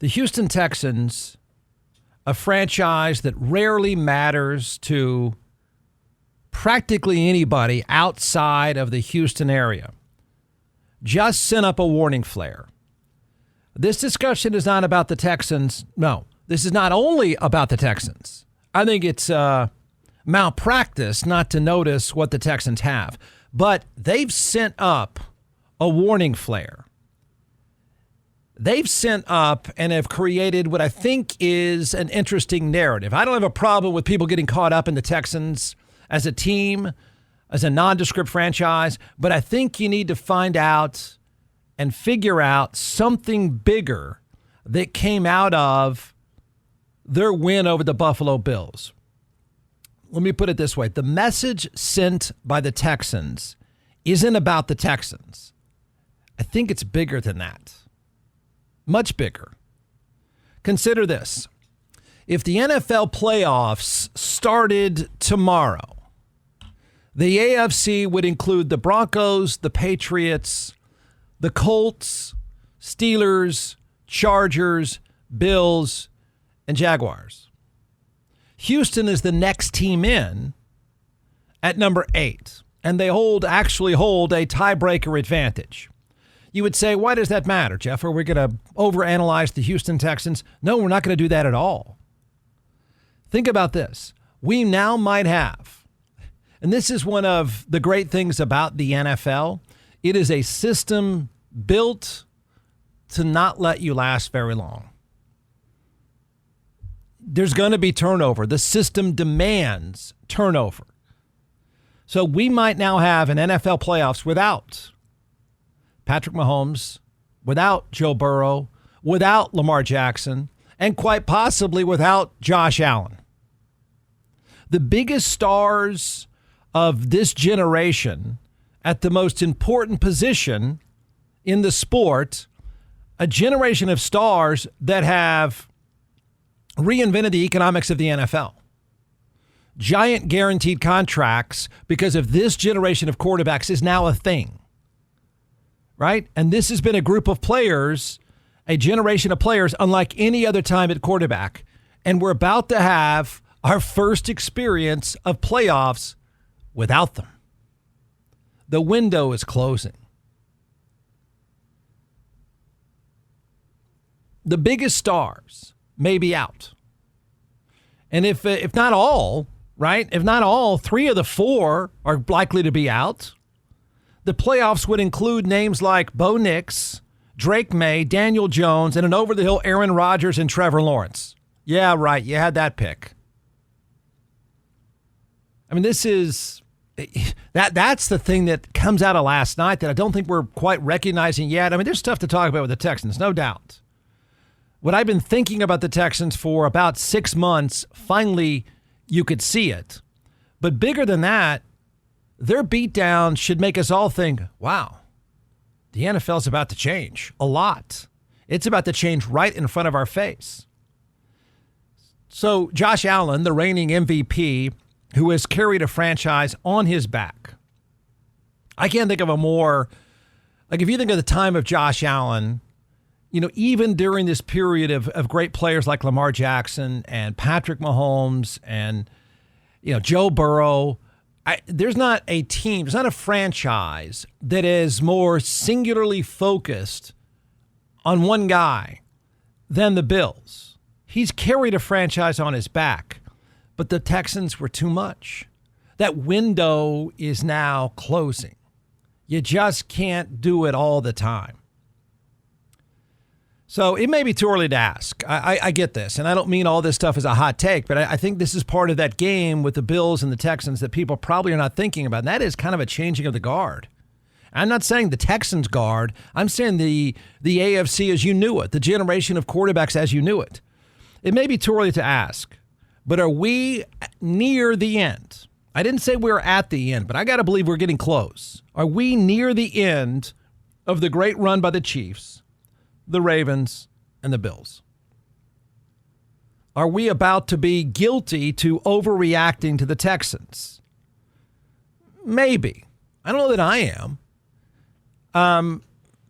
The Houston Texans, a franchise that rarely matters to practically anybody outside of the Houston area, just sent up a warning flare. This discussion is not about the Texans. No, this is not only about the Texans. I think it's malpractice not to notice what the Texans have. But they've sent up a warning flare. They've sent up and have created what I think is an interesting narrative. I don't have a problem with people getting caught up in the Texans as a team, as a nondescript franchise, but I think you need to find out and figure out something bigger that came out of their win over the Buffalo Bills. Let me put it this way. The message sent by the Texans isn't about the Texans. I think it's bigger than that. Much bigger. Consider this. If the NFL playoffs started tomorrow, the AFC would include the Broncos, the Patriots, the Colts, Steelers, Chargers, Bills, and Jaguars. Houston is the next team in at number 8, and they actually hold a tiebreaker advantage. You would say, why does that matter, Jeff? Are we going to overanalyze the Houston Texans? No, we're not going to do that at all. Think about this. We now might have, and this is one of the great things about the NFL, it is a system built to not let you last very long. There's going to be turnover. The system demands turnover. So we might now have an NFL playoffs without Patrick Mahomes, without Joe Burrow, without Lamar Jackson, and quite possibly without Josh Allen. The biggest stars of this generation at the most important position in the sport, a generation of stars that have reinvented the economics of the NFL. Giant guaranteed contracts because of this generation of quarterbacks is now a thing. Right? And this has been a group of players, a generation of players unlike any other time at quarterback. And we're about to have our first experience of playoffs without them. The window is closing. The biggest stars may be out. And if not all, right? If not all, 3 of the 4 are likely to be out. The playoffs would include names like Bo Nix, Drake May, Daniel Jones, and an over-the-hill Aaron Rodgers and Trevor Lawrence. Yeah, right. You had that pick. I mean, this is that's the thing that comes out of last night that I don't think we're quite recognizing yet. I mean, there's stuff to talk about with the Texans, no doubt. What I've been thinking about the Texans for about 6 months, finally, you could see it. But bigger than that, their beatdown should make us all think, wow, the NFL is about to change a lot. It's about to change right in front of our face. So Josh Allen, the reigning MVP, who has carried a franchise on his back. I can't think of a more, like if you think of the time of Josh Allen, you know, even during this period of great players like Lamar Jackson and Patrick Mahomes and, you know, Joe Burrow, there's not a team, there's not a franchise that is more singularly focused on one guy than the Bills. He's carried a franchise on his back, but the Texans were too much. That window is now closing. You just can't do it all the time. So it may be too early to ask. I get this, and I don't mean all this stuff is a hot take, but I think this is part of that game with the Bills and the Texans that people probably are not thinking about, and that is kind of a changing of the guard. I'm not saying the Texans guard. I'm saying the AFC as you knew it, the generation of quarterbacks as you knew it. It may be too early to ask, but are we near the end? I didn't say we're at the end, but I got to believe we're getting close. Are we near the end of the great run by the Chiefs, the Ravens, and the Bills? Are we about to be guilty to overreacting to the Texans? Maybe. I don't know that I am.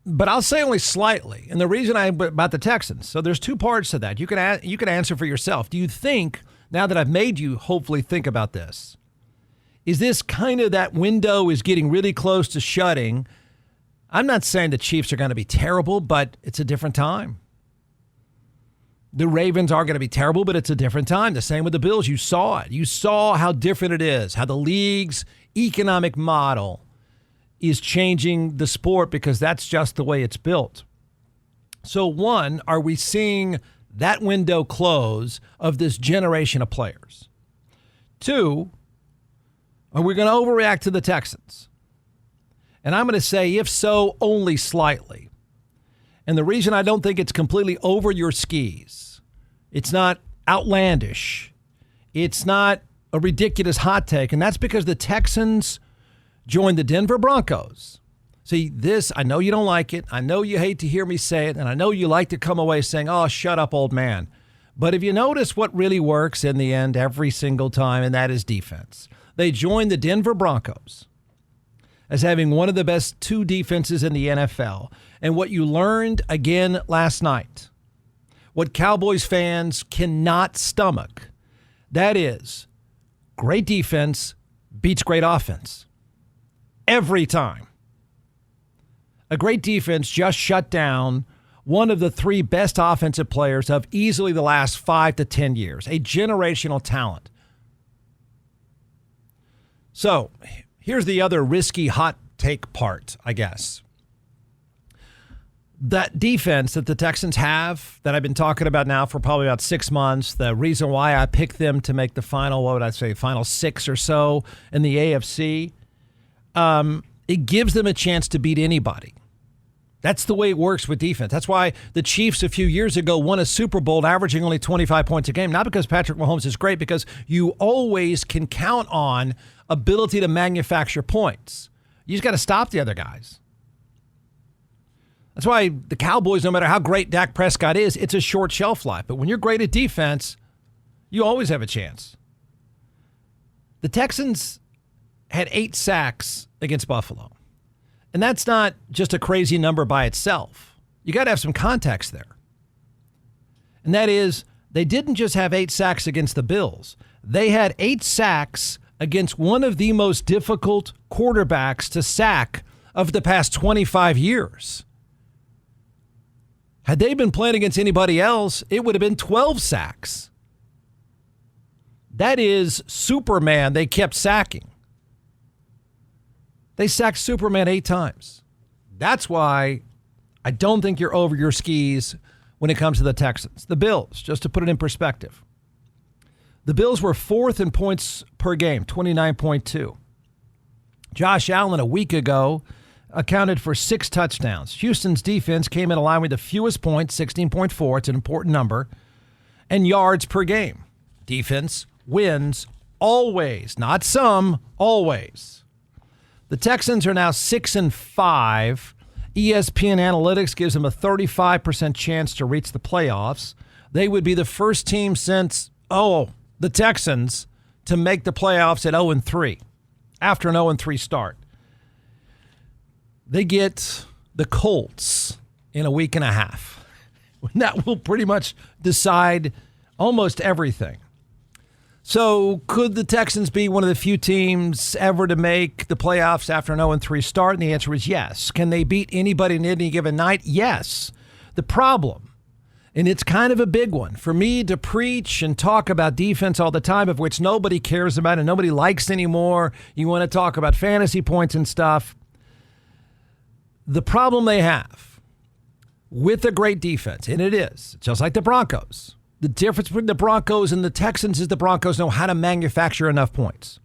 But I'll say only slightly. And the reason about the Texans, so there's two parts to that. You can answer for yourself. Do you think, now that I've made you hopefully think about this, is this kind of that window is getting really close to shutting? I'm not saying the Chiefs are going to be terrible, but it's a different time. The Ravens are going to be terrible, but it's a different time. The same with the Bills. You saw it. You saw how different it is, how the league's economic model is changing the sport because that's just the way it's built. So one, are we seeing that window close of this generation of players? Two, are we going to overreact to the Texans? And I'm going to say, if so, only slightly. And the reason I don't think it's completely over your skis, it's not outlandish, it's not a ridiculous hot take, and that's because the Texans joined the Denver Broncos. See, this, I know you don't like it. I know you hate to hear me say it, and I know you like to come away saying, oh, shut up, old man. But if you notice what really works in the end every single time, and that is defense. They joined the Denver Broncos as having one of the best two defenses in the NFL. And what you learned again last night, what Cowboys fans cannot stomach, that is great defense beats great offense. Every time. A great defense just shut down one of the three best offensive players of easily the last 5 to 10 years, a generational talent. So here's the other risky hot take part, I guess. That defense that the Texans have that I've been talking about now for probably about 6 months, the reason why I picked them to make the final, what would I say, final 6 or so in the AFC, it gives them a chance to beat anybody. That's the way it works with defense. That's why the Chiefs a few years ago won a Super Bowl averaging only 25 points a game. Not because Patrick Mahomes is great, because you always can count on ability to manufacture points. You just got to stop the other guys. That's why the Cowboys, no matter how great Dak Prescott is, it's a short shelf life. But when you're great at defense, you always have a chance. The Texans had 8 sacks against Buffalo. And that's not just a crazy number by itself. You got to have some context there. And that is, they didn't just have 8 sacks against the Bills. They had 8 sacks against one of the most difficult quarterbacks to sack of the past 25 years. Had they been playing against anybody else, it would have been 12 sacks. That is Superman they kept sacking. They sacked Superman 8 times. That's why I don't think you're over your skis when it comes to the Texans. The Bills, just to put it in perspective. The Bills were 4th in points per game, 29.2. Josh Allen a week ago accounted for 6 touchdowns. Houston's defense came in line with the fewest points, 16.4. It's an important number. And yards per game. Defense wins always, not some, always. The Texans are now 6-5. ESPN Analytics gives them a 35% chance to reach the playoffs. They would be the first team since, the Texans to make the playoffs at 0-3 after an 0-3 start. They get the Colts in a week and a half. That will pretty much decide almost everything. So could the Texans be one of the few teams ever to make the playoffs after an 0-3 start? And the answer is yes. Can they beat anybody in any given night? Yes. The problem, and it's kind of a big one, for me to preach and talk about defense all the time, of which nobody cares about and nobody likes anymore. You want to talk about fantasy points and stuff. The problem they have with a great defense, and it is, just like the Broncos, the difference between the Broncos and the Texans is the Broncos know how to manufacture enough points.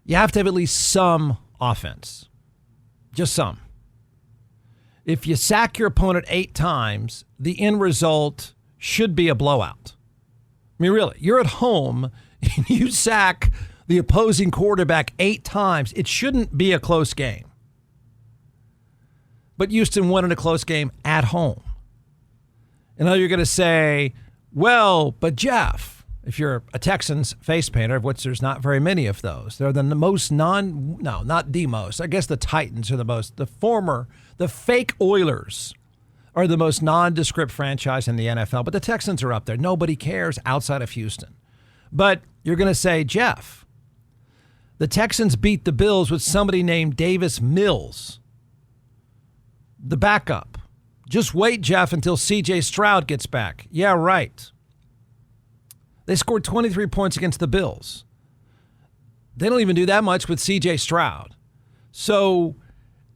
You have to have at least some offense. Just some. If you sack your opponent 8 times, the end result should be a blowout. I mean, really, you're at home and you sack the opposing quarterback 8 times. It shouldn't be a close game. But Houston won in a close game at home. And now you're going to say, well, but Jeff, If you're a Texans face painter, of which there's not very many of those, they're the most not the most. I guess the Titans are the most. The fake Oilers are the most nondescript franchise in the NFL, but the Texans are up there. Nobody cares outside of Houston. But you're going to say, Jeff, the Texans beat the Bills with somebody named Davis Mills, the backup. Just wait, Jeff, until C.J. Stroud gets back. Yeah, right. They scored 23 points against the Bills. They don't even do that much with C.J. Stroud. So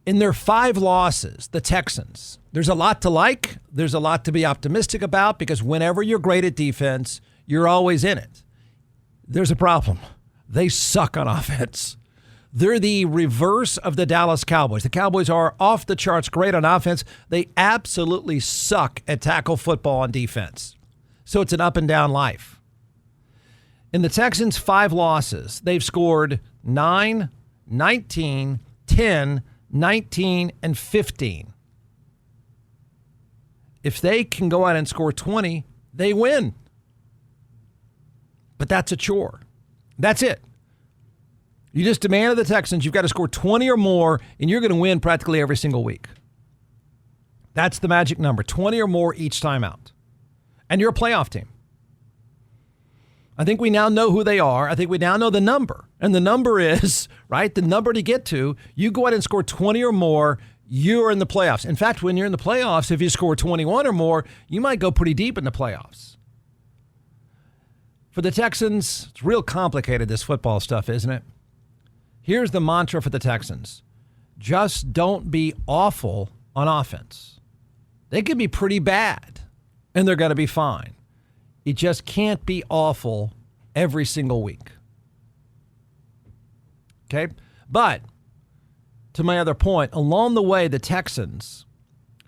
in their 5 losses, the Texans, there's a lot to like. There's a lot to be optimistic about because whenever you're great at defense, you're always in it. There's a problem. They suck on offense. They're the reverse of the Dallas Cowboys. The Cowboys are off the charts great on offense. They absolutely suck at tackle football on defense. So it's an up and down life. In the Texans' 5 losses, they've scored 9, 19, 10, 19, and 15. If they can go out and score 20, they win. But that's a chore. That's it. You just demand of the Texans, you've got to score 20 or more, and you're going to win practically every single week. That's the magic number, 20 or more each time out. And you're a playoff team. I think we now know who they are. I think we now know the number. And the number is, right, the number to get to, you go out and score 20 or more, you're in the playoffs. In fact, when you're in the playoffs, if you score 21 or more, you might go pretty deep in the playoffs. For the Texans, it's real complicated, this football stuff, isn't it? Here's the mantra for the Texans. Just don't be awful on offense. They could be pretty bad, and they're going to be fine. You just can't be awful every single week. Okay? But to my other point, along the way, the Texans,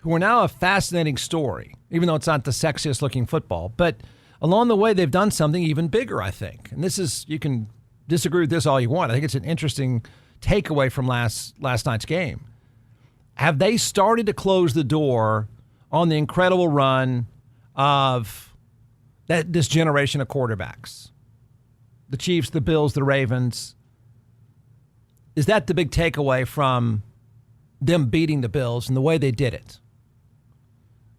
who are now a fascinating story, even though it's not the sexiest looking football, but along the way, they've done something even bigger, I think. And this is, you can disagree with this all you want. I think it's an interesting takeaway from last night's game. Have they started to close the door on the incredible run of this generation of quarterbacks? The Chiefs, the Bills, the Ravens. Is that the big takeaway from them beating the Bills and the way they did it?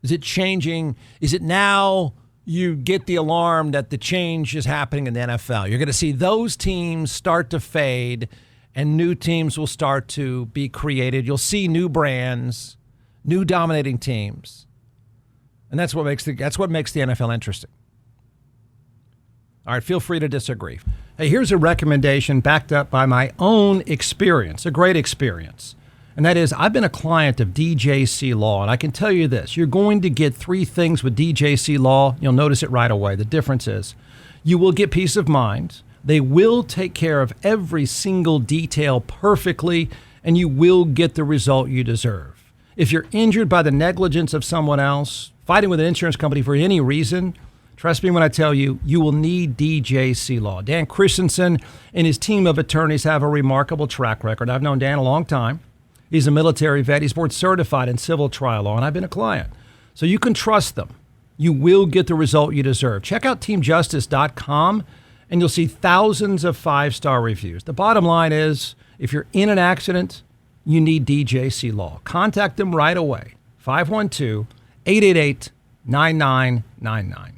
Is it changing? Is it now you get the alarm that the change is happening in the NFL? You're going to see those teams start to fade and new teams will start to be created. You'll see new brands, new dominating teams. And that's what makes the NFL interesting. All right, feel free to disagree. Hey, here's a recommendation backed up by my own experience, a great experience. And that is, I've been a client of DJC Law, and I can tell you this. You're going to get 3 things with DJC Law. You'll notice it right away. The difference is you will get peace of mind. They will take care of every single detail perfectly, and you will get the result you deserve. If you're injured by the negligence of someone else, fighting with an insurance company for any reason, trust me when I tell you, you will need DJC Law. Dan Christensen and his team of attorneys have a remarkable track record. I've known Dan a long time. He's a military vet. He's board certified in civil trial law, and I've been a client. So you can trust them. You will get the result you deserve. Check out teamjustice.com, and you'll see thousands of 5-star reviews. The bottom line is, if you're in an accident, you need DJC Law. Contact them right away. 512-888-9999.